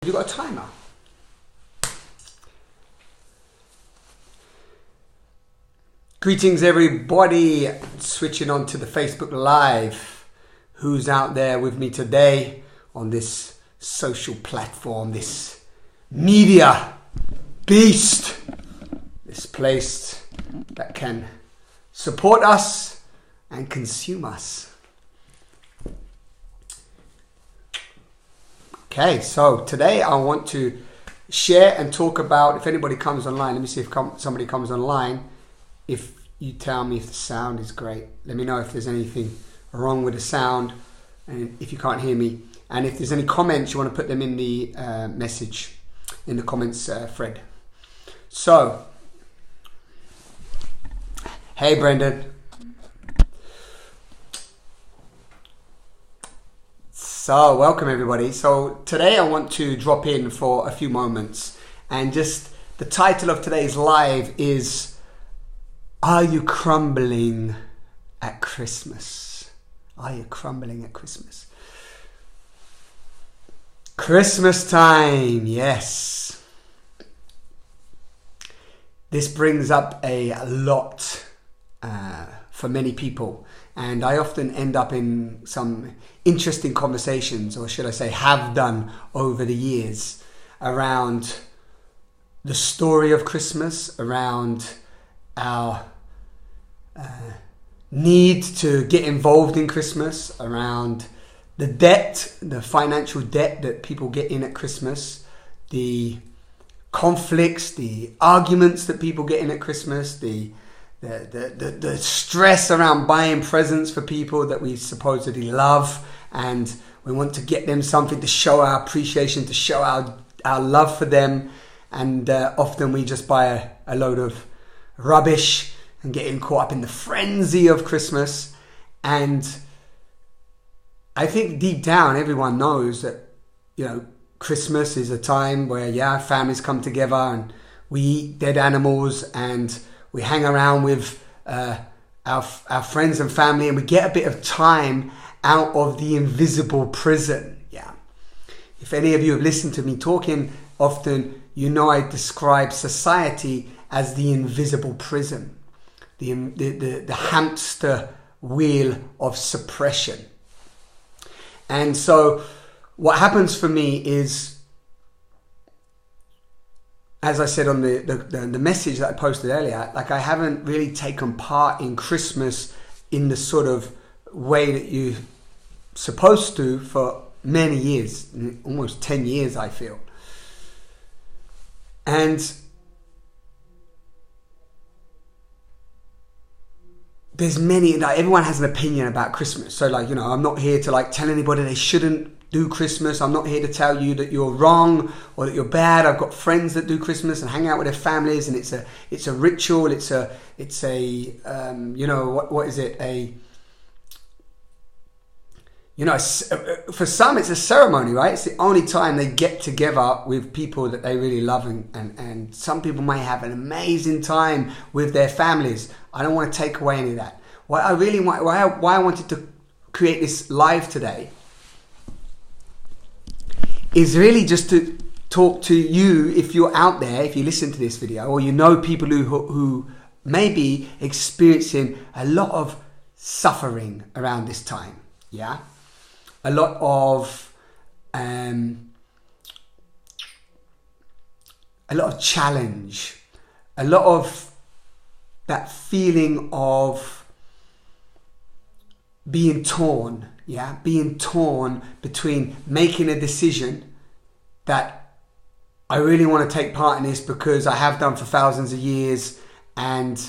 You got a timer? Greetings everybody, switching on to the Facebook Live. Who's out there with me today on this social platform, this media beast, this place that can support us and consume us? Okay, so today I want to share and talk about, if anybody comes online, let me see if somebody comes online. If you tell me if the sound is great, let me know if there's anything wrong with the sound and if you can't hear me. And if there's any comments, you want to put them in the message, in the comments thread. So, hey Brendan. So, welcome everybody. So, today I want to drop in for a few moments, and just the title of today's live is, are you crumbling at Christmas? Are you crumbling at Christmas? Christmas time, yes. This brings up a lot for many people. And I often end up in some interesting conversations, or should I say have done over the years, around the story of Christmas, around our need to get involved in Christmas, around the debt, the financial debt that people get in at Christmas, the conflicts, the arguments that people get in at Christmas, the stress around buying presents for people that we supposedly love, and we want to get them something to show our appreciation, to show our love for them, and often we just buy a load of rubbish and getting caught up in the frenzy of Christmas. And I think deep down everyone knows that, you know, Christmas is a time where families come together and we eat dead animals and we hang around with our friends and family, and we get a bit of time out of the invisible prison. Yeah. If any of you have listened to me talking often, you know I describe society as the invisible prison, the hamster wheel of suppression. And so what happens for me is, as I said on the message that I posted earlier, like I haven't really taken part in Christmas in the sort of way that you're supposed to for many years, almost 10 years I feel. And there's many, like everyone has an opinion about Christmas. So like, you know, I'm not here to like tell anybody they shouldn't do Christmas. I'm not here to tell you that you're wrong or that you're bad. I've got friends that do Christmas and hang out with their families, and it's a ritual. It's a you know, what is it? For some it's a ceremony, right? It's the only time they get together with people that they really love, and some people may have an amazing time with their families. I don't want to take away any of that. Why I wanted to create this live today is really just to talk to you, if you're out there, if you listen to this video, or you know people who may be experiencing a lot of suffering around this time, yeah? A lot of challenge, a lot of that feeling of being torn, yeah, being torn between making a decision that I really want to take part in this because I have done for thousands of years, and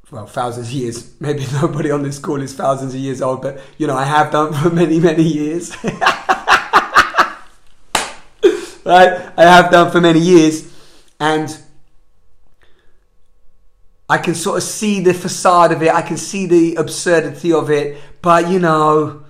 well, thousands of years, maybe nobody on this call is thousands of years old, but you know, I have done for many, many years. Right? I have done for many years, and I can sort of see the facade of it. I can see the absurdity of it, but you know,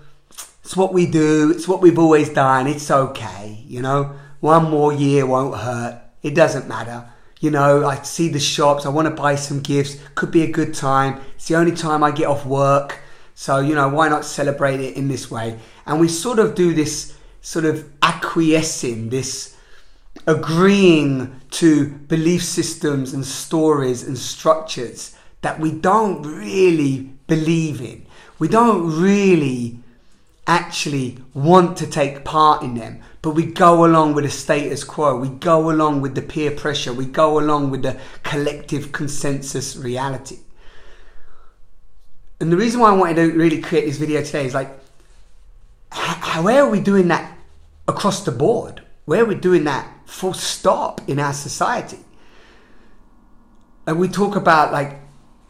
it's what we do. It's what we've always done. It's okay. You know, one more year won't hurt. It doesn't matter. You know, I see the shops. I want to buy some gifts. Could be a good time. It's the only time I get off work. So, you know, why not celebrate it in this way? And we sort of do this sort of acquiescing, this agreeing to belief systems and stories and structures that we don't really believe in. We don't really actually want to take part in them, but we go along with the status quo. We go along with the peer pressure. We go along with the collective consensus reality. And the reason why I wanted to really create this video today is like, where are we doing that across the board? Where are we doing that full stop in our society? And we talk about like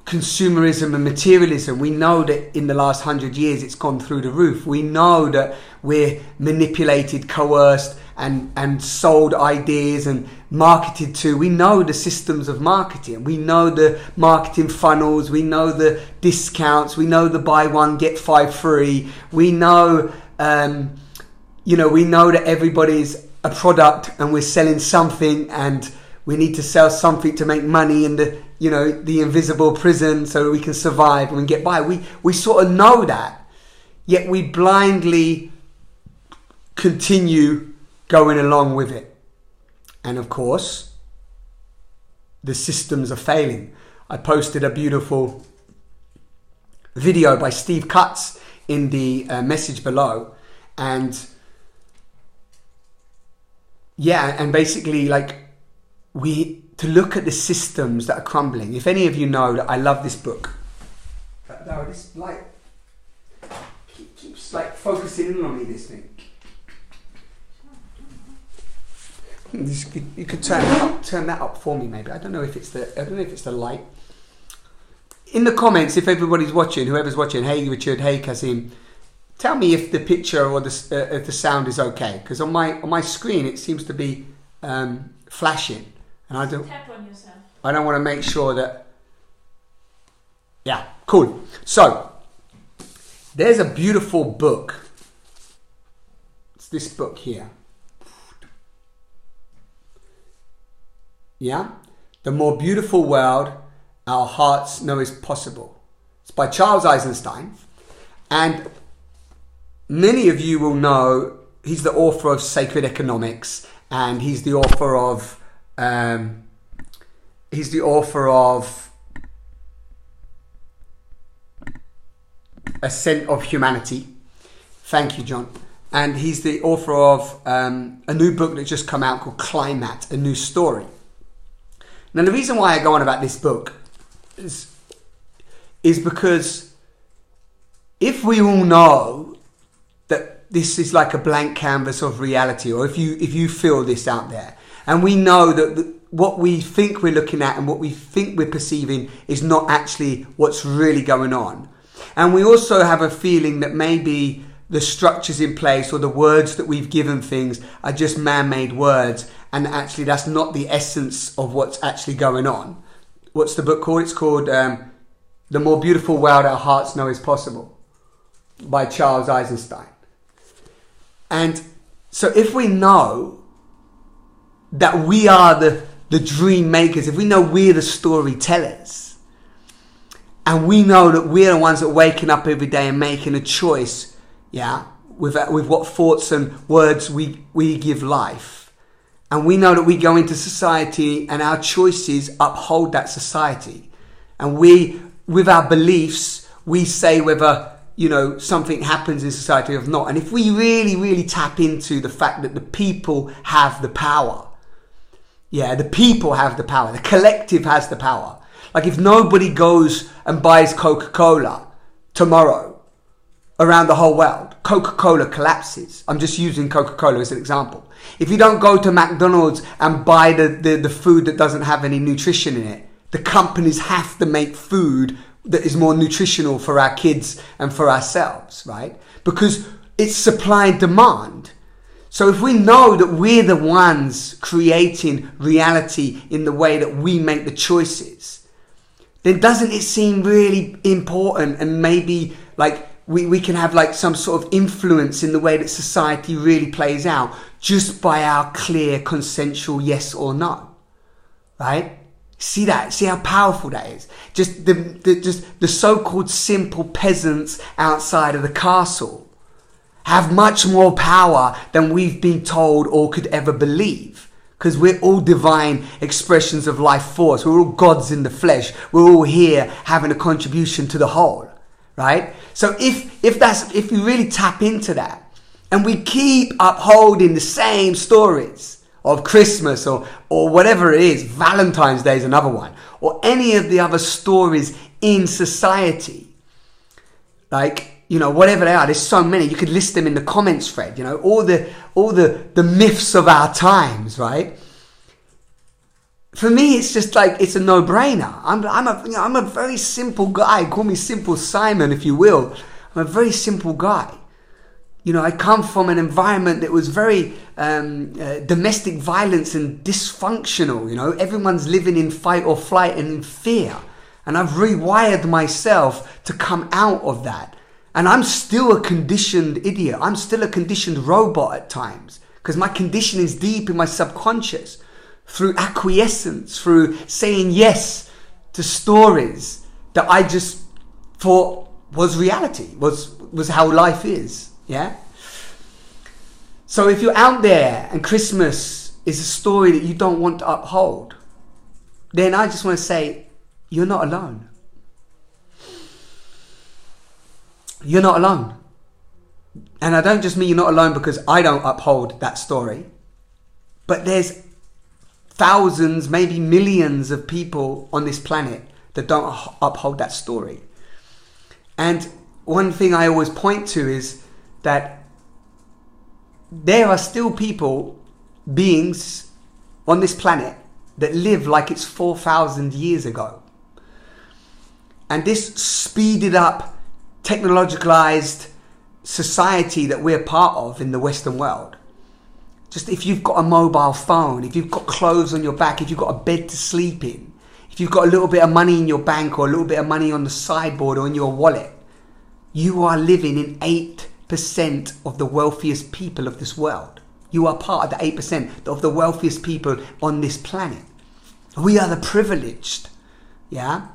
consumerism and materialism. We know that in the last 100 years it's gone through the roof. We know that we're manipulated, coerced and sold ideas and marketed to. We know the systems of marketing. We know the marketing funnels. We know the discounts. We know the buy one get five free. We know we know that everybody's a product and we're selling something, and we need to sell something to make money in the invisible prison so we can survive and get by. We sort of know that, yet we blindly continue going along with it. And of course, the systems are failing. I posted a beautiful video by Steve Cutts in the message below, and basically like to look at the systems that are crumbling. If any of you know that I love this book, no, this light keeps like focusing in on me. This thing. You could turn that up for me, maybe. I don't know if it's the light. In the comments, if everybody's watching, whoever's watching, hey Richard, hey Kazim, tell me if the picture or the sound is okay, because on my screen it seems to be flashing, and I don't. Tap on yourself. I don't want to make sure that. Yeah, cool. So there's a beautiful book. It's this book here. Yeah, The More Beautiful World Our Hearts Know Is Possible. It's by Charles Eisenstein, and many of you will know he's the author of Sacred Economics, and he's the author of Ascent of Humanity. Thank you, John. And he's the author of a new book that just come out called Climate, A New Story. Now, the reason why I go on about this book is because if we all know that this is like a blank canvas of reality, or if you feel this out there, and we know that what we think we're looking at and what we think we're perceiving is not actually what's really going on, and we also have a feeling that maybe the structures in place or the words that we've given things are just man-made words, and actually that's not the essence of what's actually going on. What's the book called? It's called The More Beautiful World Our Hearts Know Is Possible by Charles Eisenstein. And so if we know that we are the dream makers, if we know we're the storytellers, and we know that we're the ones that are waking up every day and making a choice, with what thoughts and words we give life, and we know that we go into society and our choices uphold that society, and we, with our beliefs, we say whether something happens in society or not. And if we really, really tap into the fact that the people have the power, the people have the power, the collective has the power. Like if nobody goes and buys Coca-Cola tomorrow around the whole world, Coca-Cola collapses. I'm just using Coca-Cola as an example. If you don't go to McDonald's and buy the food that doesn't have any nutrition in it, the companies have to make food that is more nutritional for our kids and for ourselves, right? Because it's supply and demand. So if we know that we're the ones creating reality in the way that we make the choices, then doesn't it seem really important, and maybe like we can have like some sort of influence in the way that society really plays out just by our clear consensual yes or no, right? See that? See how powerful that is? Just the so-called simple peasants outside of the castle have much more power than we've been told or could ever believe. because we're all divine expressions of life force. We're all gods in the flesh. We're all here having a contribution to the whole, right? So if you really tap into that, and we keep upholding the same stories of Christmas or whatever it is, Valentine's Day is another one, or any of the other stories in society, like, you know, whatever they are, there's so many, you could list them in the comments thread, you know, all the myths of our times, right? For me, it's just like, it's a no-brainer. I'm a very simple guy. Call me Simple Simon, if you will. I'm a very simple guy. You know, I come from an environment that was very domestic violence and dysfunctional. You know, everyone's living in fight or flight and in fear. And I've rewired myself to come out of that. And I'm still a conditioned idiot. I'm still a conditioned robot at times, because my conditioning is deep in my subconscious, through acquiescence, through saying yes to stories that I just thought was reality, was how life is. Yeah. So if you're out there and Christmas is a story that you don't want to uphold, then I just want to say, you're not alone. You're not alone. And I don't just mean you're not alone because I don't uphold that story, but there's thousands, maybe millions of people on this planet that don't uphold that story. And one thing I always point to is that there are still people, beings on this planet that live like it's 4,000 years ago. And this speeded up, technologicalized society that we're part of in the Western world. Just if you've got a mobile phone, if you've got clothes on your back, if you've got a bed to sleep in, if you've got a little bit of money in your bank or a little bit of money on the sideboard or in your wallet, you are living in 8% of the wealthiest people of this world. You are part of the 8% of the wealthiest people on this planet. We are the privileged, yeah,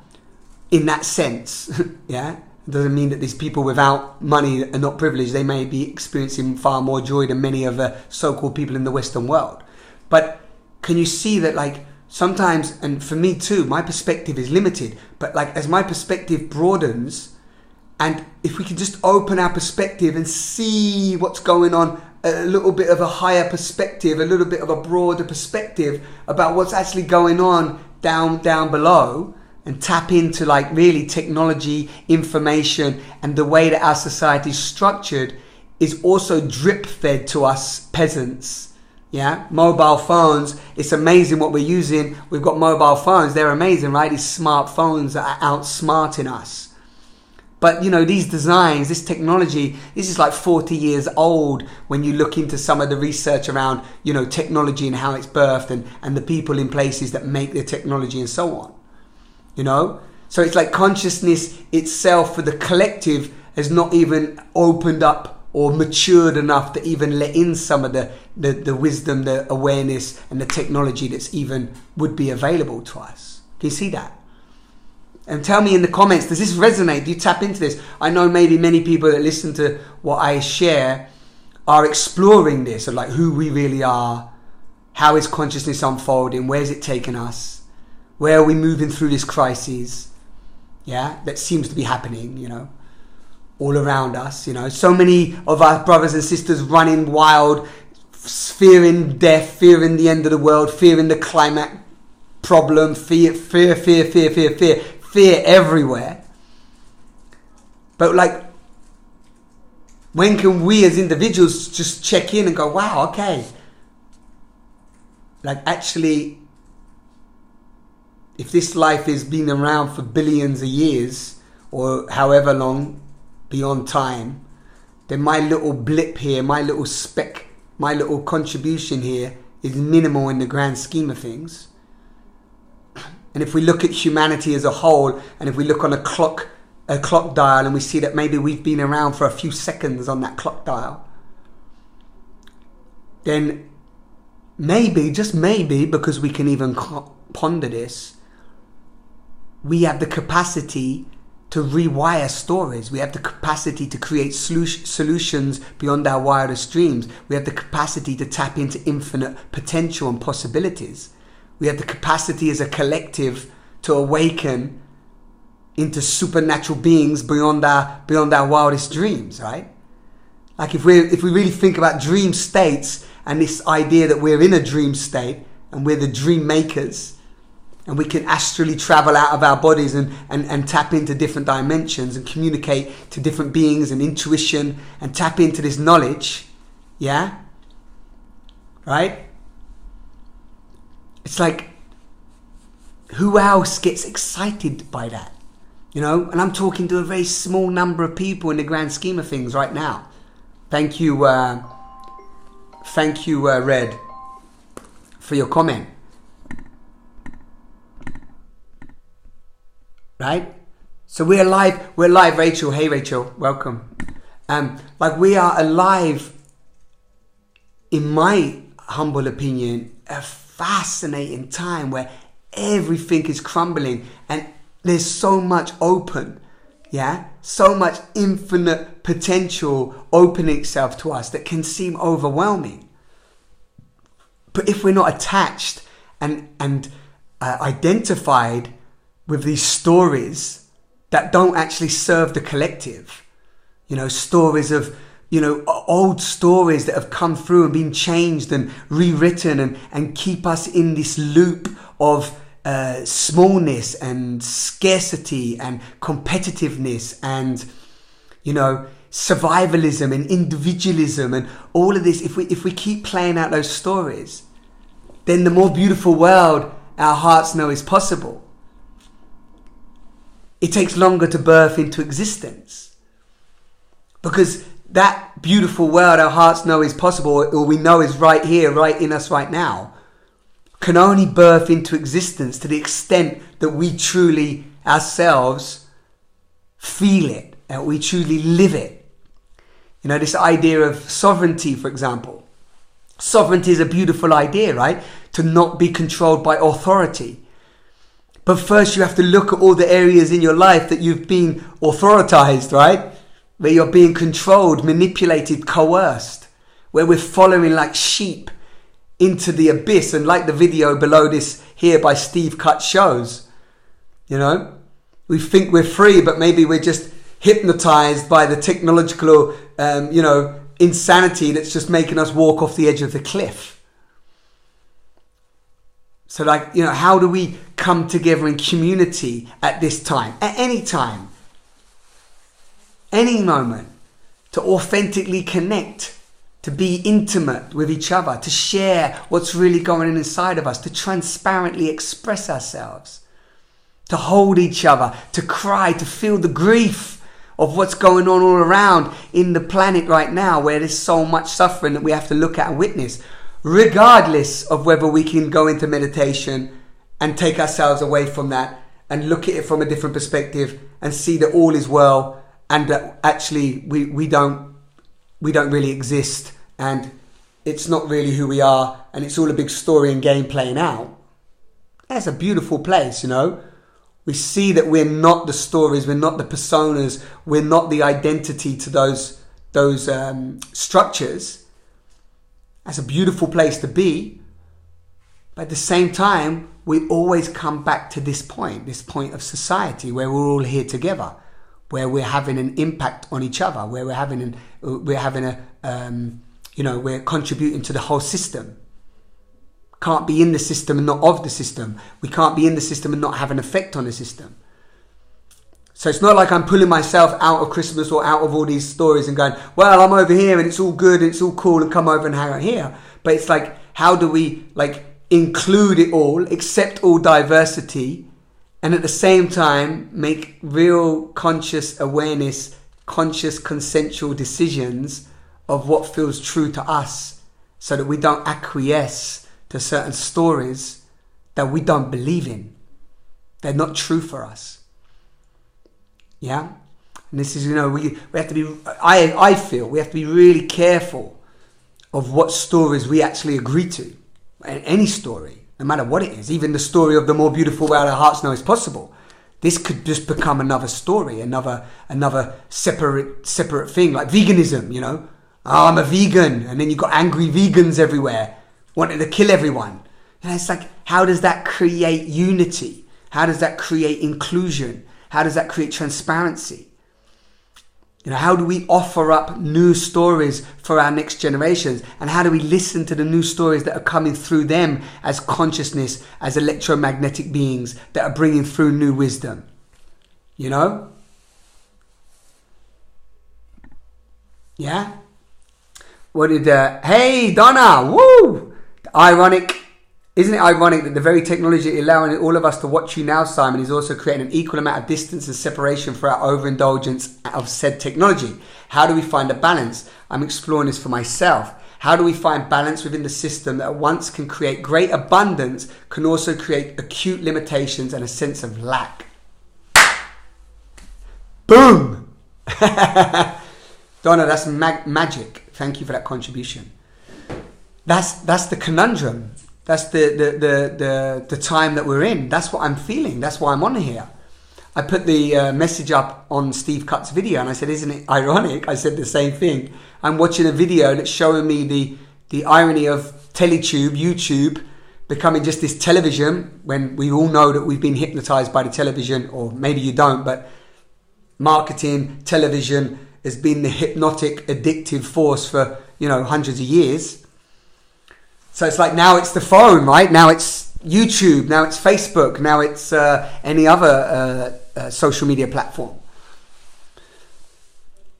in that sense, yeah. It doesn't mean that these people without money are not privileged. They may be experiencing far more joy than many of the so-called people in the Western world. But can you see that, like, sometimes, and for me too, my perspective is limited, but like as my perspective broadens, and if we can just open our perspective and see what's going on, a little bit of a higher perspective, a little bit of a broader perspective about what's actually going on down below, and tap into like really technology, information, and the way that our society is structured is also drip fed to us peasants. Yeah, mobile phones, it's amazing what we're using. We've got mobile phones, they're amazing, right? These smartphones are outsmarting us. But you know, these designs, this technology, this is like 40 years old when you look into some of the research around, you know, technology and how it's birthed, and the people in places that make the technology and so on. You know, so it's like consciousness itself for the collective has not even opened up or matured enough to even let in some of the wisdom, the awareness, and the technology that's even would be available to us. Can you see that? And tell me in the comments, does this resonate? Do you tap into this? I know maybe many people that listen to what I share are exploring this, of like who we really are, how is consciousness unfolding, where's it taken us? Where are we moving through this crisis? Yeah, that seems to be happening, you know, all around us, you know. So many of our brothers and sisters running wild, fearing death, fearing the end of the world, fearing the climate problem, fear everywhere. But like, when can we as individuals just check in and go, wow, okay. Like actually, if this life has been around for billions of years or however long beyond time, then my little blip here, my little speck, my little contribution here is minimal in the grand scheme of things. And if we look at humanity as a whole, and if we look on a clock dial, and we see that maybe we've been around for a few seconds on that clock dial, then maybe, just maybe, because we can even ponder this, we have the capacity to rewire stories. We have the capacity to create solutions beyond our wildest dreams. We have the capacity to tap into infinite potential and possibilities. We have the capacity as a collective to awaken into supernatural beings beyond our wildest dreams, right? Like if we really think about dream states and this idea that we're in a dream state and we're the dream makers, and we can astrally travel out of our bodies and tap into different dimensions and communicate to different beings and intuition and tap into this knowledge, yeah? Right? It's like, who else gets excited by that? You know? And I'm talking to a very small number of people in the grand scheme of things right now. Thank you, Red, for your comment. Right? So we're alive, Rachel. Hey, Rachel, welcome. Like we are alive, in my humble opinion, a fascinating time where everything is crumbling and there's so much open, yeah? So much infinite potential opening itself to us that can seem overwhelming. But if we're not attached and identified with these stories that don't actually serve the collective, you know, stories of, you know, old stories that have come through and been changed and rewritten and keep us in this loop of smallness and scarcity and competitiveness and, you know, survivalism and individualism and all of this. If we keep playing out those stories, then the more beautiful world our hearts know is possible. It takes longer to birth into existence, because that beautiful world our hearts know is possible, or we know is right here, right in us right now, can only birth into existence to the extent that we truly ourselves feel it and we truly live it. You know, this idea of sovereignty, for example. Sovereignty is a beautiful idea, right? To not be controlled by authority. But first you have to look at all the areas in your life that you've been authoritized, right? Where you're being controlled, manipulated, coerced. Where we're following like sheep into the abyss. And like the video below this here by Steve Cut shows, you know, we think we're free, but maybe we're just hypnotized by the technological, you know, insanity that's just making us walk off the edge of the cliff. So like, you know, how do we come together in community at this time, at any time, any moment, to authentically connect, to be intimate with each other, to share what's really going on inside of us, to transparently express ourselves, to hold each other, to cry, to feel the grief of what's going on all around in the planet right now, where there's so much suffering that we have to look at and witness, regardless of whether we can go into meditation and take ourselves away from that and look at it from a different perspective and see that all is well and that actually we don't really exist and it's not really who we are and it's all a big story and game playing out. That's a beautiful place, you know. We see that we're not the stories, we're not the personas, we're not the identity to those structures. That's a beautiful place to be. But at the same time, we always come back to this point of society where we're all here together, where we're having an impact on each other, where we're contributing to the whole system. Can't be in the system and not of the system. We can't be in the system and not have an effect on the system. So it's not like I'm pulling myself out of Christmas or out of all these stories and going, well, I'm over here and it's all good and it's all cool and come over and hang out here. But it's like, how do we like include it all, accept all diversity, and at the same time make real conscious awareness, conscious consensual decisions of what feels true to us, so that we don't acquiesce to certain stories that we don't believe in. They're not true for us. Yeah, and this is, you know, we have to be, I feel we have to be really careful of what stories we actually agree to. Any story, no matter what it is, even the story of the more beautiful world our hearts know is possible. This could just become another story, another separate thing, like veganism, you know. Oh, I'm a vegan. And then you've got angry vegans everywhere wanting to kill everyone. And it's like, how does that create unity? How does that create inclusion? How does that create transparency? You know, how do we offer up new stories for our next generations? And how do we listen to the new stories that are coming through them as consciousness, as electromagnetic beings that are bringing through new wisdom? You know? Yeah? What did, hey, Donna, woo! Isn't it ironic that the very technology allowing all of us to watch you now, Simon, is also creating an equal amount of distance and separation for our overindulgence of said technology? How do we find a balance? I'm exploring this for myself. How do we find balance within the system that at once can create great abundance, can also create acute limitations and a sense of lack? Boom! Donna, that's magic. Thank you for that contribution. That's the conundrum. That's the time that we're in. That's what I'm feeling. That's why I'm on here. I put the message up on Steve Cutt's video and I said, isn't it ironic? I said the same thing. I'm watching a video and it's showing me the irony of Teletube, YouTube, becoming just this television when we all know that we've been hypnotized by the television, or maybe you don't, but marketing, television has been the hypnotic, addictive force for, you know, hundreds of years. So it's like now it's the phone, right? Now it's YouTube, now it's Facebook, now it's any other social media platform.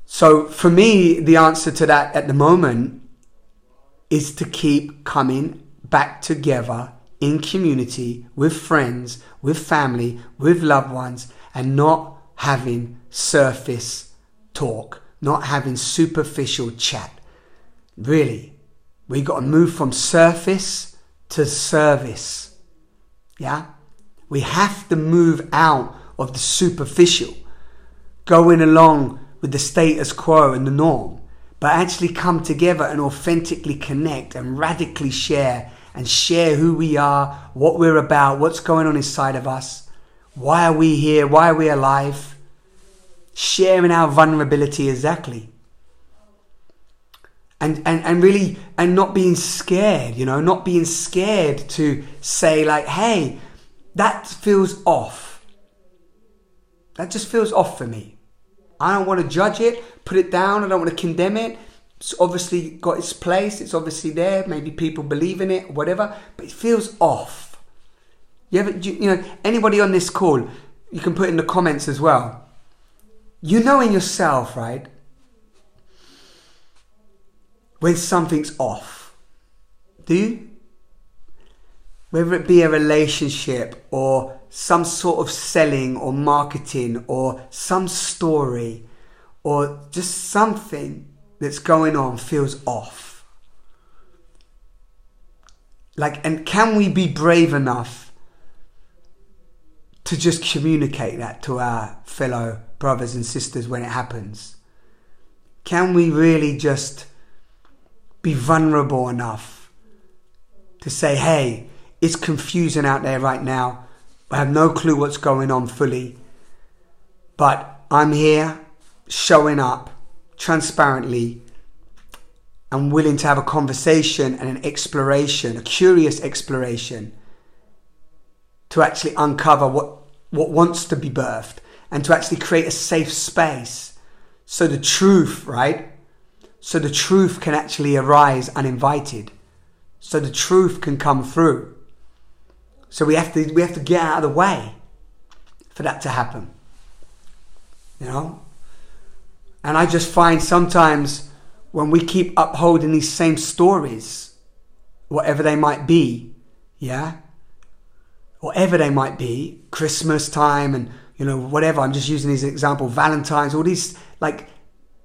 So for me, the answer to that at the moment is to keep coming back together in community, with friends, with family, with loved ones, and not having surface talk, not having superficial chat. Really. We got to move from surface to service. Yeah? We have to move out of the superficial, going along with the status quo and the norm, but actually come together and authentically connect and radically share who we are, what we're about, what's going on inside of us, why are we here, why are we alive, sharing our vulnerability exactly. And really, and not being scared, you know, not being scared to say like, hey, that feels off. That just feels off for me. I don't want to judge it, put it down. I don't want to condemn it. It's obviously got its place. It's obviously there. Maybe people believe in it, whatever, but it feels off. You know, anybody on this call, you can put in the comments as well. You know in yourself, right? When something's off, do you? Whether it be a relationship or some sort of selling or marketing or some story or just something that's going on feels off. Like, and can we be brave enough to just communicate that to our fellow brothers and sisters when it happens? Can we really just be vulnerable enough to say, hey, it's confusing out there right now. I have no clue what's going on fully, but I'm here showing up transparently and willing to have a conversation and an exploration, a curious exploration, to actually uncover what wants to be birthed and to actually create a safe space so the truth, right? So the truth can actually arise uninvited. So the truth can come through. So we have to get out of the way for that to happen. You know? And I just find sometimes when we keep upholding these same stories, whatever they might be, yeah? Whatever they might be, Christmas time and, you know, whatever, I'm just using as an example, Valentine's, all these like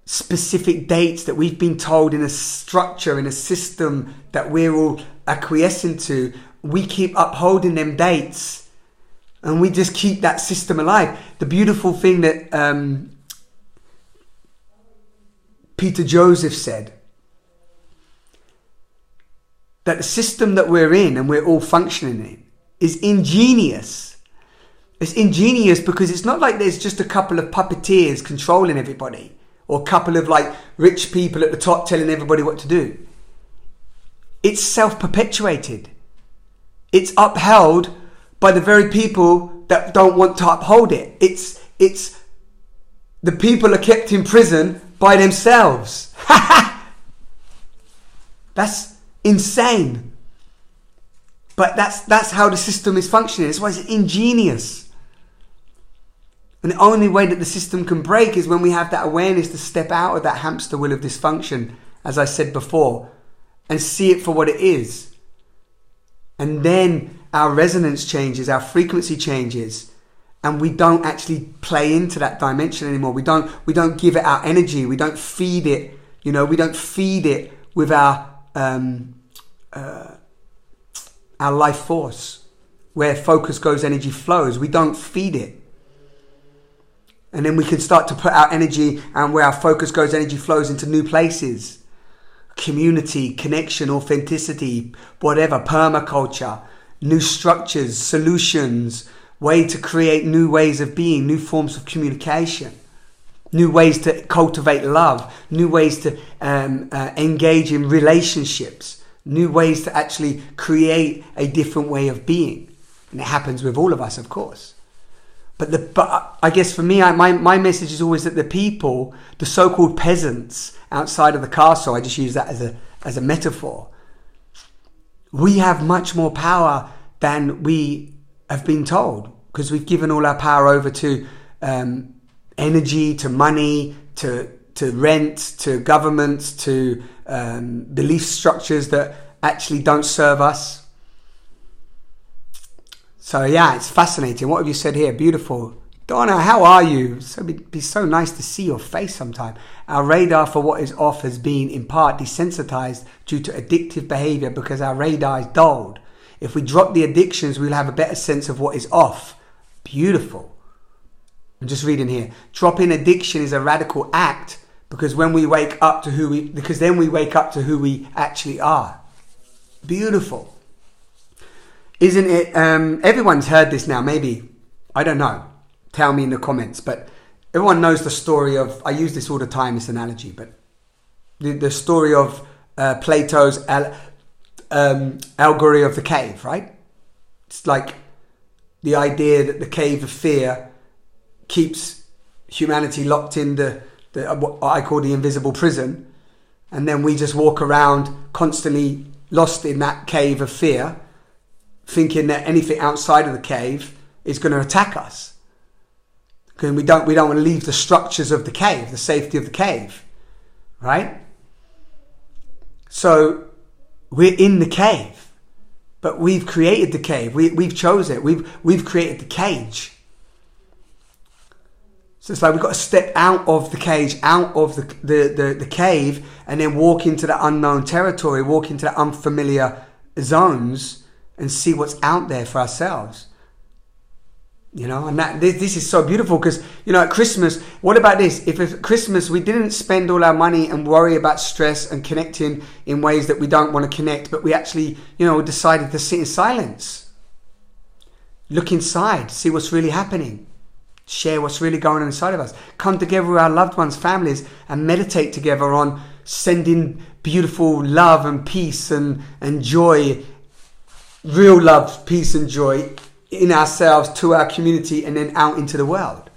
specific dates that we've been told in a structure, in a system that we're all acquiescing to. We keep upholding them dates and we just keep that system alive. The beautiful thing that Peter Joseph said, that the system that we're in and we're all functioning in is ingenious. It's ingenious because it's not like there's just a couple of puppeteers controlling everybody, or a couple of like rich people at the top telling everybody what to do. It's self-perpetuated. It's upheld by the very people that don't want to uphold it. It's the people are kept in prison by themselves. That's insane. But that's how the system is functioning. That's why it's ingenious. And the only way that the system can break is when we have that awareness to step out of that hamster wheel of dysfunction, as I said before, and see it for what it is. And then our resonance changes, our frequency changes, and we don't actually play into that dimension anymore. We don't give it our energy. We don't feed it. We don't feed it with our life force. Where focus goes, energy flows. We don't feed it. And then we can start to put our energy, and where our focus goes, energy flows into new places. Community, connection, authenticity, whatever, permaculture, new structures, solutions, way to create new ways of being, new forms of communication, new ways to cultivate love, new ways to engage in relationships, new ways to actually create a different way of being. And it happens with all of us, of course. But I guess for me, my message is always that the people, the so-called peasants outside of the castle, I just use that as a metaphor. We have much more power than we have been told, because we've given all our power over to energy, to money, to rent, to governments, to belief structures that actually don't serve us. So yeah, it's fascinating. What have you said here? Beautiful. Donna, how are you? It'd be so nice to see your face sometime. Our radar for what is off has been in part desensitized due to addictive behavior because our radar is dulled. If we drop the addictions, we'll have a better sense of what is off. Beautiful. I'm just reading here. Dropping addiction is a radical act because then we wake up to who we actually are. Beautiful. Isn't it? Everyone's heard this now, maybe. I don't know. Tell me in the comments. But everyone knows the story of, I use this all the time, this analogy, but the story of Plato's allegory of the cave, right? It's like the idea that the cave of fear keeps humanity locked in what I call the invisible prison. And then we just walk around constantly lost in that cave of fear, thinking that anything outside of the cave is going to attack us. Because we don't want to leave the structures of the cave, the safety of the cave, right? So we're in the cave, but we've created the cave. We've chose it. We've created the cage. So it's like we've got to step out of the cage, out of the cave, and then walk into the unknown territory, walk into the unfamiliar zones, and see what's out there for ourselves. And this is so beautiful because, at Christmas, what about this? If at Christmas we didn't spend all our money and worry about stress and connecting in ways that we don't want to connect, but we actually, decided to sit in silence, look inside, see what's really happening, share what's really going on inside of us, come together with our loved ones, families, and meditate together on sending beautiful love and peace and joy, real love, peace and joy in ourselves, to our community, and then out into the world.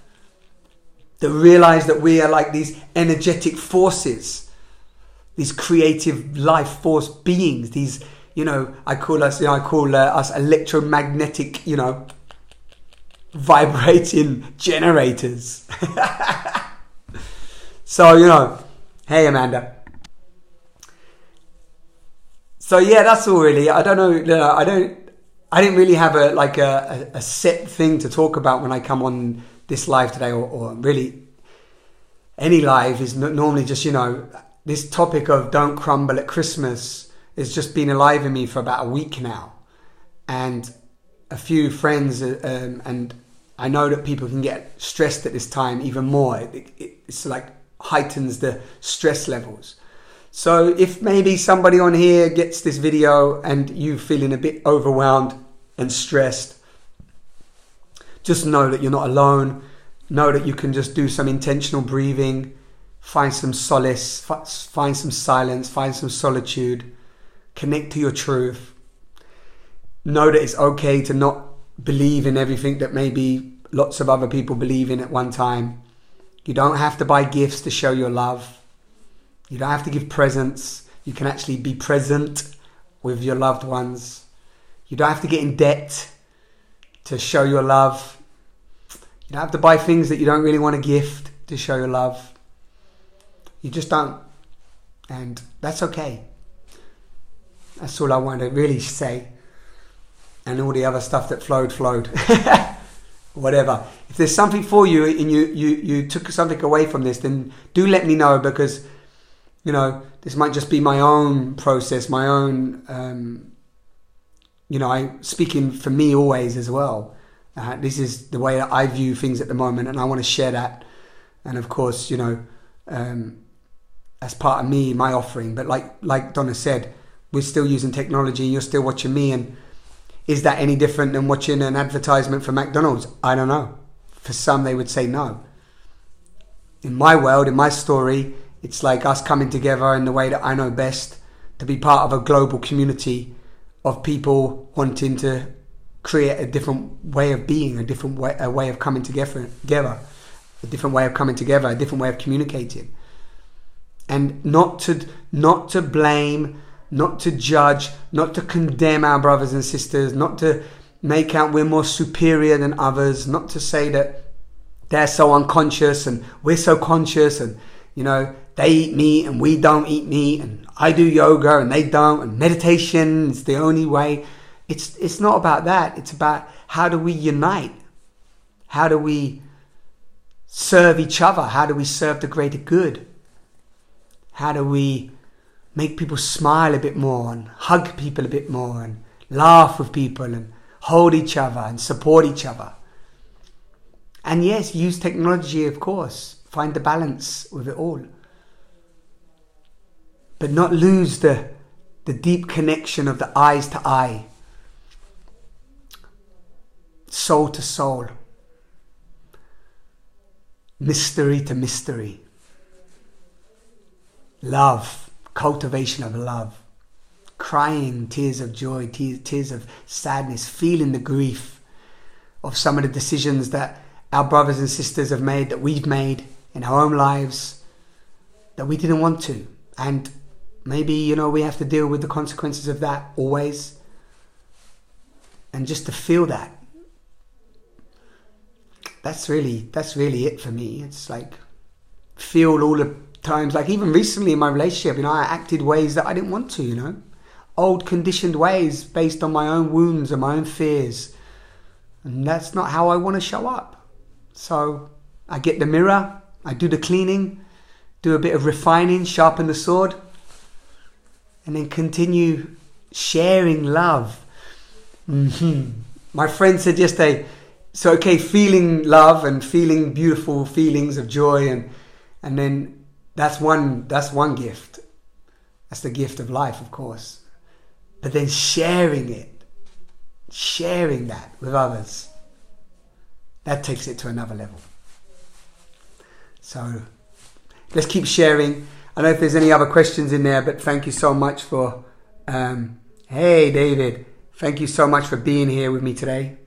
That realize that we are like these energetic forces, these creative life force beings, these, I call us electromagnetic, vibrating generators. So, hey Amanda. So yeah, that's all really. I don't know. I didn't really have a set thing to talk about when I come on this live today, or really any live is normally just, this topic of don't crumble at Christmas has just been alive in me for about a week now. And a few friends, and I know that people can get stressed at this time even more. It's like heightens the stress levels. So if maybe somebody on here gets this video and you feeling a bit overwhelmed and stressed, just know that you're not alone. Know that you can just do some intentional breathing, find some solace, find some silence, find some solitude, connect to your truth. Know that it's okay to not believe in everything that maybe lots of other people believe in at one time. You don't have to buy gifts to show your love. You don't have to give presents. You can actually be present with your loved ones. You don't have to get in debt to show your love. You don't have to buy things that you don't really want to gift to show your love. You just don't. And that's okay. That's all I want to really say. And all the other stuff that flowed. Whatever. If there's something for you and you took something away from this, then do let me know, because, you know, this might just be my own process, my own, I'm speaking for me always as well. This is the way that I view things at the moment, and I want to share that. And of course, as part of me, my offering. But like Donna said, we're still using technology. You're still watching me, and is that any different than watching an advertisement for McDonald's? I don't know. For some, they would say no. In my world, in my story, it's like us coming together in the way that I know best to be part of a global community of people wanting to create a different way of being, a way of coming together, a different way of coming together, a different way of communicating. And not to blame, not to judge, not to condemn our brothers and sisters, not to make out we're more superior than others, not to say that they're so unconscious and we're so conscious, and they eat meat and we don't eat meat, and I do yoga and they don't, and meditation is the only way. It's not about that. It's about how do we unite? How do we serve each other? How do we serve the greater good? How do we make people smile a bit more and hug people a bit more and laugh with people and hold each other and support each other? And yes, use technology, of course. Find the balance with it all. But not lose the deep connection of the eyes to eye, soul to soul, mystery to mystery, love, cultivation of love, crying tears of joy, tears of sadness, feeling the grief of some of the decisions that our brothers and sisters have made, that we've made in our own lives, that we didn't want to. And maybe, we have to deal with the consequences of that always. And just to feel that. That's really it for me. It's like, feel all the times, like even recently in my relationship, I acted ways that I didn't want to, old conditioned ways based on my own wounds and my own fears. And that's not how I want to show up. So I get the mirror, I do the cleaning, do a bit of refining, sharpen the sword, and then continue sharing love. My friend said yesterday, so okay, feeling love and feeling beautiful feelings of joy, and then that's one gift. That's the gift of life, of course. But then sharing that with others, that takes it to another level. So let's keep sharing. I don't know if there's any other questions in there, but thank you so much for, hey David, thank you so much for being here with me today.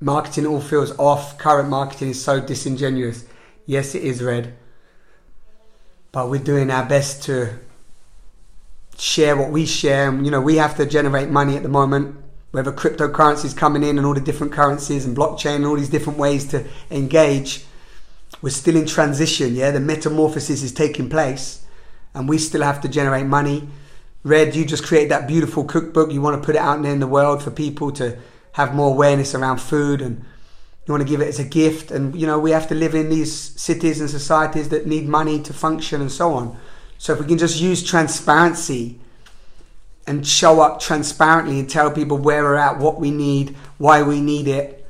Marketing all feels off. Current marketing is so disingenuous. Yes, it is, Red. But we're doing our best to share what we share. We have to generate money at the moment. Whether cryptocurrency is coming in and all the different currencies and blockchain and all these different ways to engage, we're still in transition. Yeah, the metamorphosis is taking place, and we still have to generate money. Red, you just created that beautiful cookbook. You want to put it out there in the world for people to have more awareness around food, and you want to give it as a gift. And we have to live in these cities and societies that need money to function and so on. So if we can just use transparency and show up transparently and tell people where we're at, what we need, why we need it,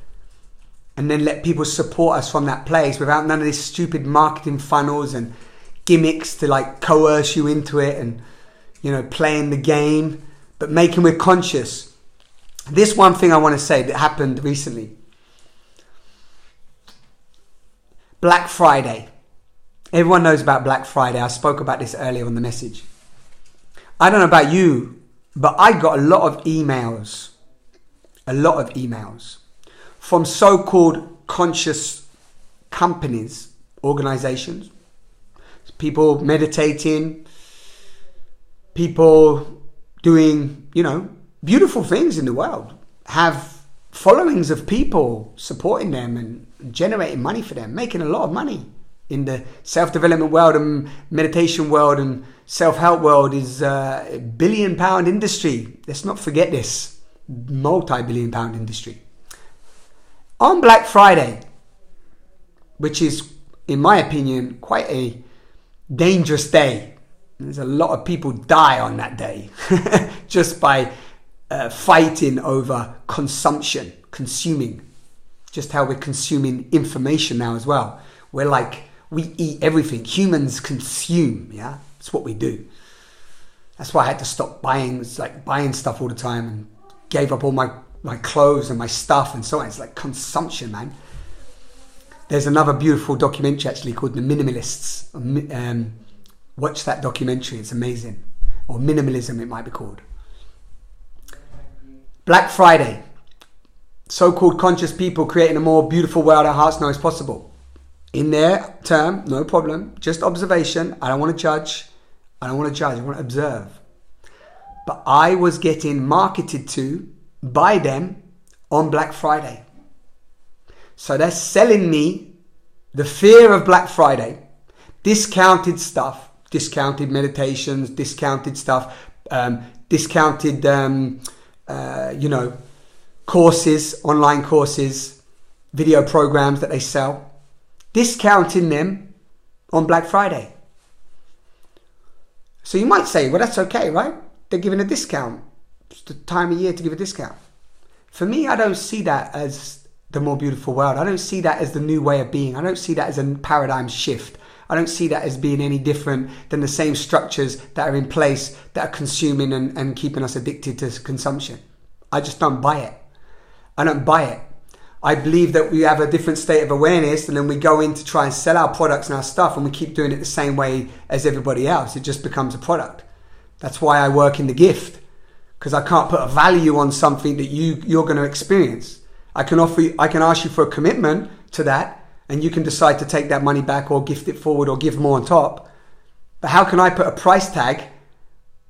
and then let people support us from that place without none of these stupid marketing funnels and gimmicks to coerce you into it and playing the game, but making we're conscious. This one thing I want to say that happened recently. Black Friday. Everyone knows about Black Friday. I spoke about this earlier on the message. I don't know about you, but I got a lot of emails from so-called conscious companies, organizations, people meditating, people doing, beautiful things in the world, have followings of people supporting them and generating money for them, making a lot of money in the self-development world and meditation world and self-help world is a billion-pound industry. Let's not forget this. Multi-billion-pound industry. On Black Friday, which is, in my opinion, quite a dangerous day. There's a lot of people die on that day just by fighting over consumption, consuming. Just how we're consuming information now as well. We eat everything. Humans consume, yeah? That's what we do. That's why I had to stop buying stuff all the time and gave up all my clothes and my stuff and so on. It's like consumption, man. There's another beautiful documentary actually called The Minimalists. Watch that documentary, it's amazing. Or Minimalism, it might be called. Black Friday. So-called conscious people creating a more beautiful world our hearts know is possible. In their term, no problem. Just observation. I don't want to judge. I want to observe. But I was getting marketed to by them on Black Friday. So they're selling me the fear of Black Friday, discounted stuff, discounted meditations, discounted stuff, discounted, courses, online courses, video programs that they sell, discounting them on Black Friday. So you might say, well, that's okay, right? They're giving a discount. It's the time of year to give a discount. For me, I don't see that as the more beautiful world. I don't see that as the new way of being. I don't see that as a paradigm shift. I don't see that as being any different than the same structures that are in place that are consuming and keeping us addicted to consumption. I just don't buy it. I don't buy it. I believe that we have a different state of awareness and then we go in to try and sell our products and our stuff and we keep doing it the same way as everybody else. It just becomes a product. That's why I work in the gift, because I can't put a value on something that you're going to experience. I can ask you for a commitment to that and you can decide to take that money back or gift it forward or give more on top. But how can I put a price tag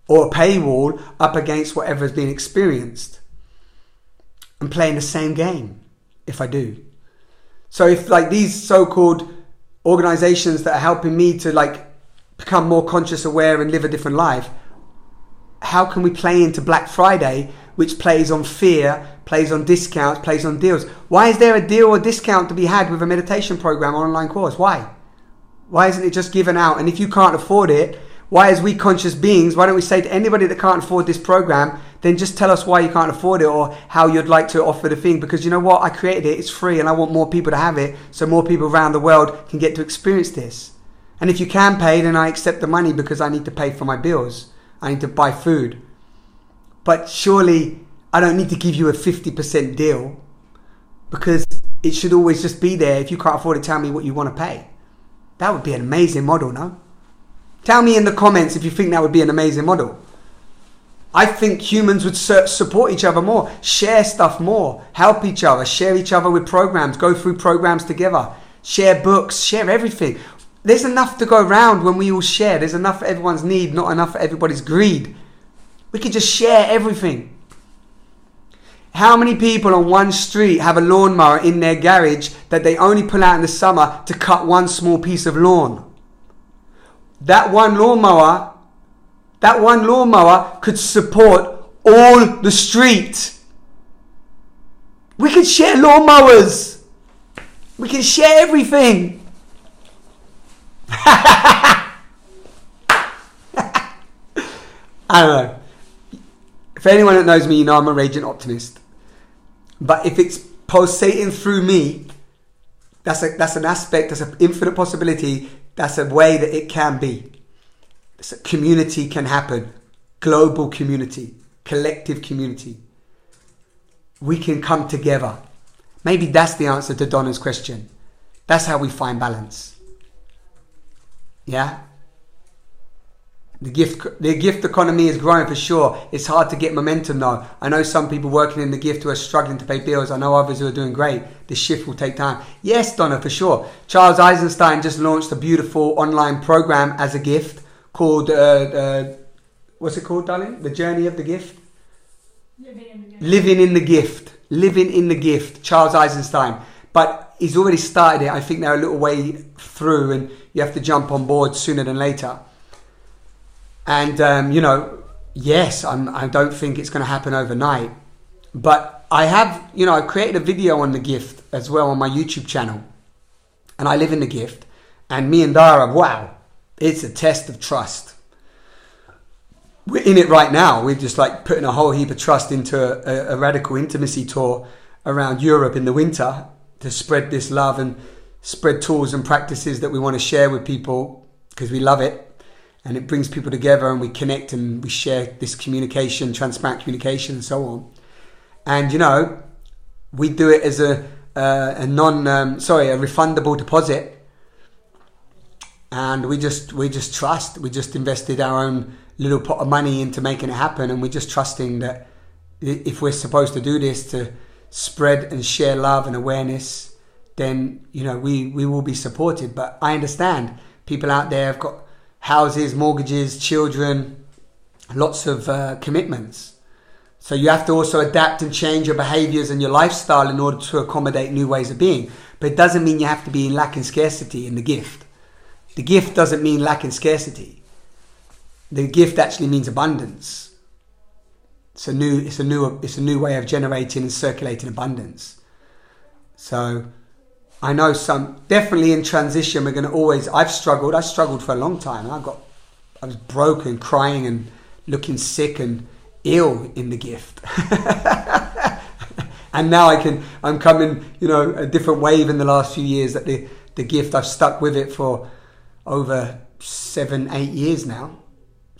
or a paywall up against whatever's been experienced? I'm playing the same game if I do. So if these so-called organizations that are helping me to become more conscious, aware and live a different life, how can we play into Black Friday, which plays on fear, plays on discounts, plays on deals? Why is there a deal or discount to be had with a meditation program or online course? Why? Why isn't it just given out? And if you can't afford it, why, as we conscious beings, why don't we say to anybody that can't afford this program, then just tell us why you can't afford it or how you'd like to offer the thing? Because you know what? I created it. It's free and I want more people to have it so more people around the world can get to experience this. And if you can pay, then I accept the money because I need to pay for my bills. I need to buy food. But surely I don't need to give you a 50% deal because it should always just be there. If you can't afford it, tell me what you want to pay. That would be an amazing model, no? Tell me in the comments if you think that would be an amazing model. I think humans would support each other more, share stuff more, help each other, share each other with programs, go through programs together, share books, share everything. There's enough to go around when we all share. There's enough for everyone's need, not enough for everybody's greed. We could just share everything. How many people on one street have a lawnmower in their garage that they only pull out in the summer to cut one small piece of lawn? That one lawnmower could support all the street. We could share lawnmowers. We can share everything. I don't know. For anyone that knows me, you know I'm a raging optimist. But if it's pulsating through me, that's an aspect, that's an infinite possibility, that's a way that it can be. It's a community can happen. Global community, collective community. We can come together. Maybe that's the answer to Donna's question. That's how we find balance. Yeah? The gift economy is growing for sure. It's hard to get momentum though. I know some people working in the gift who are struggling to pay bills. I know others who are doing great. The shift will take time. Yes, Donna, for sure. Charles Eisenstein just launched a beautiful online program as a gift called, what's it called, darling? The Journey of the Gift? Living in the Gift. Living in the Gift. Charles Eisenstein. But he's already started it. I think they're a little way through and you have to jump on board sooner than later. And, you know, yes, I don't think it's going to happen overnight. But I have, you know, I created a video on the gift as well on my YouTube channel. And I live in the gift. And me and Dara, wow, it's a test of trust. We're in it right now. We're just like putting a whole heap of trust into a radical intimacy tour around Europe in the winter to spread this love and spread tools and practices that we want to share with people because we love it. And it brings people together and we connect and we share this communication, transparent communication and so on. And, you know, we do it as a refundable deposit. And we just trust. We just invested our own little pot of money into making it happen. And we're just trusting that if we're supposed to do this to spread and share love and awareness, then, you know, we will be supported. But I understand people out there have got houses, mortgages, children, lots of commitments. So you have to also adapt and change your behaviors and your lifestyle in order to accommodate new ways of being. But it doesn't mean you have to be in lack and scarcity in the gift. The gift doesn't mean lack and scarcity. The gift actually means abundance. It's a new way of generating and circulating abundance. So I know some, definitely in transition, we're going to always, I struggled for a long time. I was broken, crying and looking sick and ill in the gift. And now I'm coming, you know, a different wave in the last few years that the gift, I've stuck with it for over 7-8 years now.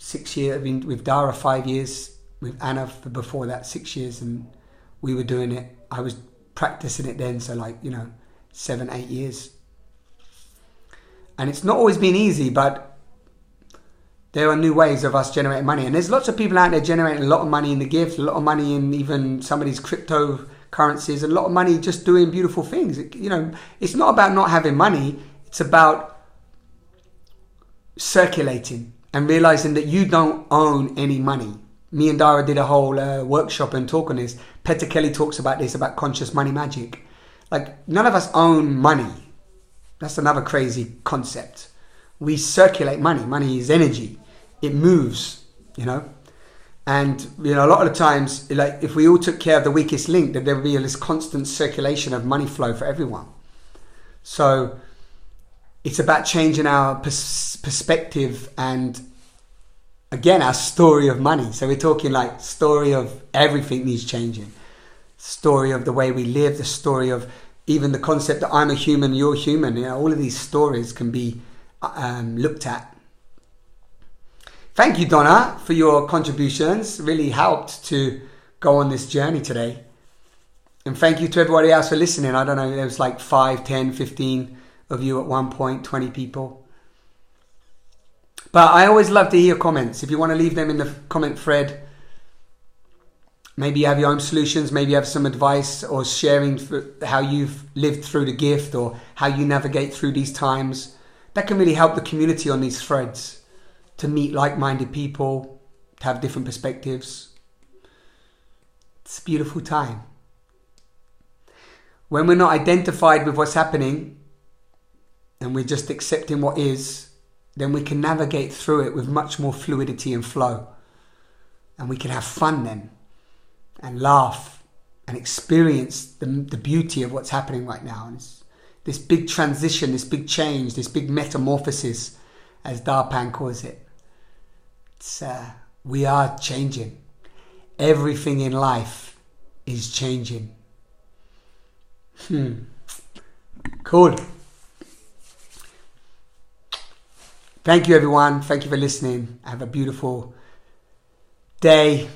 6 years, I've been with Dara 5 years, with Anna for before that 6 years, and we were doing it. I was practicing it then, so like, you know, 7-8 years. And it's not always been easy, but there are new ways of us generating money. And there's lots of people out there generating a lot of money in the gift, a lot of money in even some of these cryptocurrencies, a lot of money just doing beautiful things. You know, it's not about not having money. It's about circulating and realizing that you don't own any money. Me and Dara did a whole workshop and talk on this. Peter Kelly talks about this, about conscious money magic. Like, none of us own money. That's another crazy concept. We circulate money. Money is energy. It moves, you know. And, you know, a lot of the times, like, if we all took care of the weakest link, then there would be this constant circulation of money flow for everyone. So it's about changing our perspective and, again, our story of money. So we're talking like story of everything needs changing. Story of the way we live, the story of even the concept that I'm a human, you're human. You know, all of these stories can be looked at. Thank you, Donna, for your contributions. Really helped to go on this journey today. And thank you to everybody else for listening. I don't know, there was like 5, 10, 15 of you at one point, 20 people. But I always love to hear comments. If you want to leave them in the comment thread, maybe you have your own solutions, maybe you have some advice or sharing how you've lived through the gift or how you navigate through these times. That can really help the community on these threads to meet like-minded people, to have different perspectives. It's a beautiful time. When we're not identified with what's happening and we're just accepting what is, then we can navigate through it with much more fluidity and flow. And we can have fun then. And laugh and experience the beauty of what's happening right now. And it's this big transition, this big change, this big metamorphosis, as Darpan calls it. It's, we are changing. Everything in life is changing. Cool. Thank you, everyone. Thank you for listening. Have a beautiful day.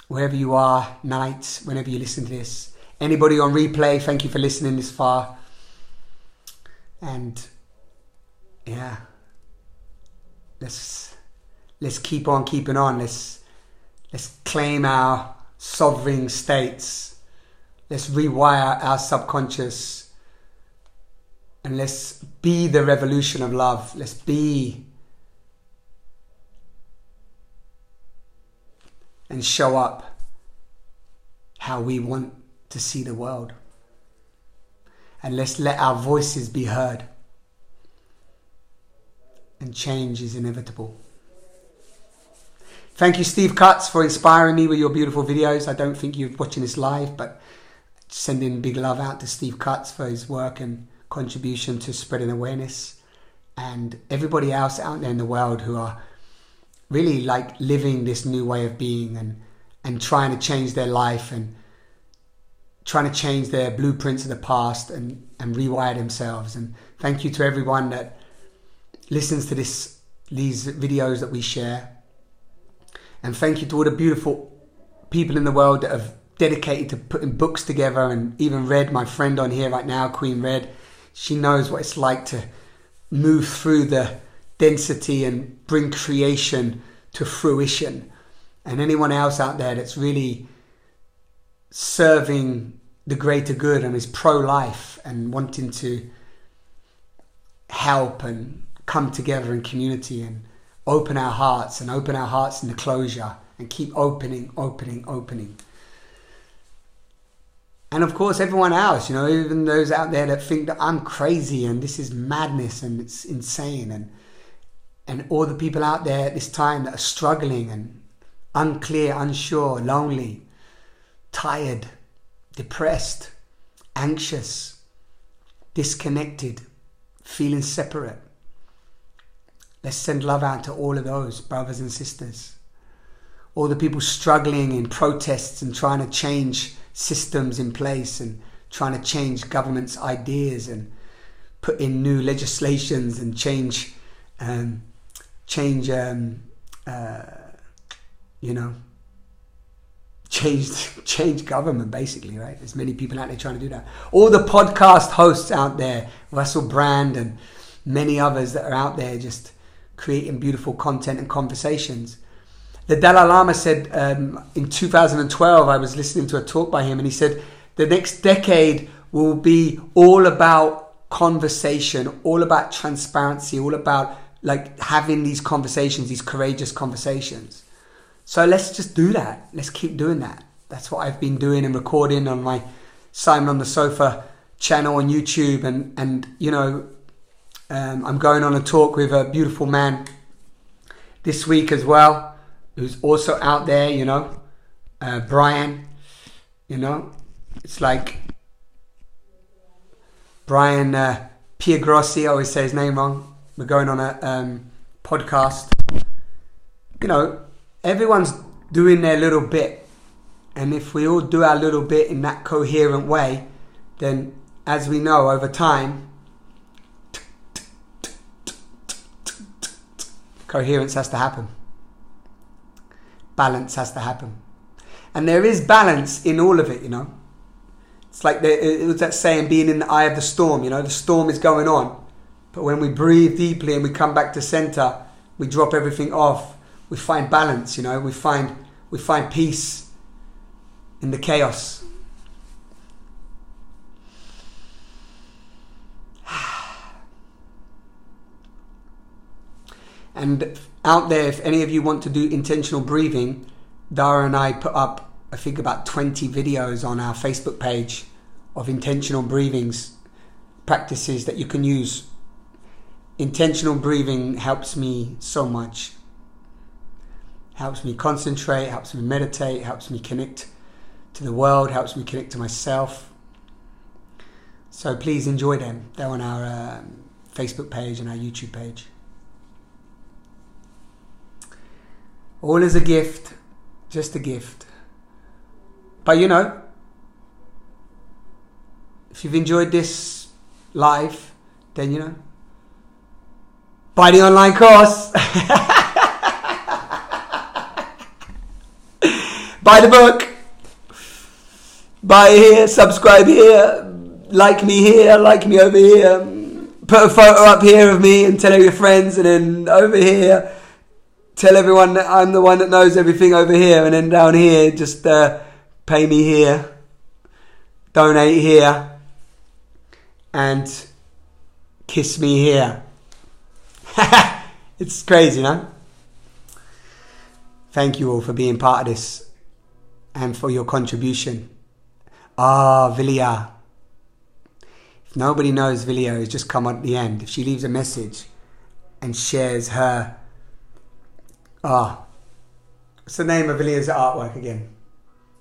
Wherever you are, night, whenever you listen to this. Anybody on replay, thank you for listening this far. And yeah, let's keep on keeping on. Let's claim our sovereign states. Let's rewire our subconscious, and let's be the revolution of love. Let's be and show up how we want to see the world. And let's let our voices be heard. And change is inevitable. Thank you, Steve Cutts, for inspiring me with your beautiful videos. I don't think you're watching this live, but sending big love out to Steve Cutts for his work and contribution to spreading awareness. And everybody else out there in the world who are really like living this new way of being and trying to change their life and trying to change their blueprints of the past and rewire themselves. And thank you to everyone that listens to these videos that we share. And thank you to all the beautiful people in the world that have dedicated to putting books together, and even Red, my friend on here right now, Queen Red. She knows what it's like to move through the density and bring creation to fruition. And anyone else out there that's really serving the greater good and is pro-life and wanting to help and come together in community and open our hearts into closure and keep opening. And of course, everyone else, you know, even those out there that think that I'm crazy and this is madness and it's insane, and all the people out there at this time that are struggling and unclear, unsure, lonely, tired, depressed, anxious, disconnected, feeling separate. Let's send love out to all of those brothers and sisters. All the people struggling in protests and trying to change systems in place and trying to change government's ideas and put in new legislations and change government, basically, right? There's many people out there trying to do that. All the podcast hosts out there, Russell Brand and many others that are out there just creating beautiful content and conversations. The Dalai Lama said in 2012, I was listening to a talk by him, and he said the next decade will be all about conversation, all about transparency, all about like having these conversations, these courageous conversations. So let's just do that. Let's keep doing that. That's what I've been doing and recording on my Simon on the Sofa channel on YouTube. And you know, I'm going on a talk with a beautiful man this week as well, who's also out there, you know, Brian, you know, it's like Brian Piergrossi, I always say his name wrong. We're going on a podcast. You know, everyone's doing their little bit. And if we all do our little bit in that coherent way, then as we know over time, coherence has to happen. Balance has to happen. And there is balance in all of it, you know. It's like it was that saying, being in the eye of the storm, you know, the storm is going on. But when we breathe deeply and we come back to center, we drop everything off. We find balance, you know, we find peace in the chaos. And out there, if any of you want to do intentional breathing, Dara and I put up, I think, about 20 videos on our Facebook page of intentional breathings, practices that you can use. Intentional breathing helps me so much. Helps me concentrate, helps me meditate, helps me connect to the world, helps me connect to myself. So please enjoy them. They're on our Facebook page and our YouTube page. All is a gift, just a gift. But you know, if you've enjoyed this live, then you know, buy the online course. Buy the book. Buy here, subscribe here, like me over here. put a photo up here of me and tell all your friends, and then over here, tell everyone that I'm the one that knows everything over here, and then down here, just pay me here, donate here, and kiss me here. It's crazy, no? Thank you all for being part of this and for your contribution. Vilya. If nobody knows Vilya, it's just come at the end. If she leaves a message and shares her... what's the name of Vilya's artwork again?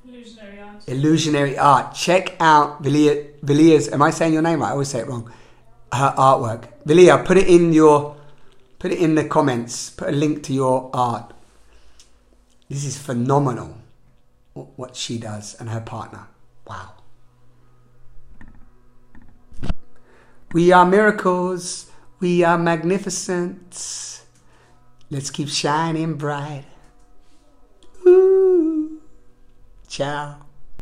Illusionary Art. Illusionary Art. Check out Vilya's... Am I saying your name right? I always say it wrong. Her artwork. Vilya, put it in the comments. Put a link to your art. This is phenomenal, what she does and her partner. Wow. We are miracles. We are magnificent. Let's keep shining bright. Ooh. Ciao.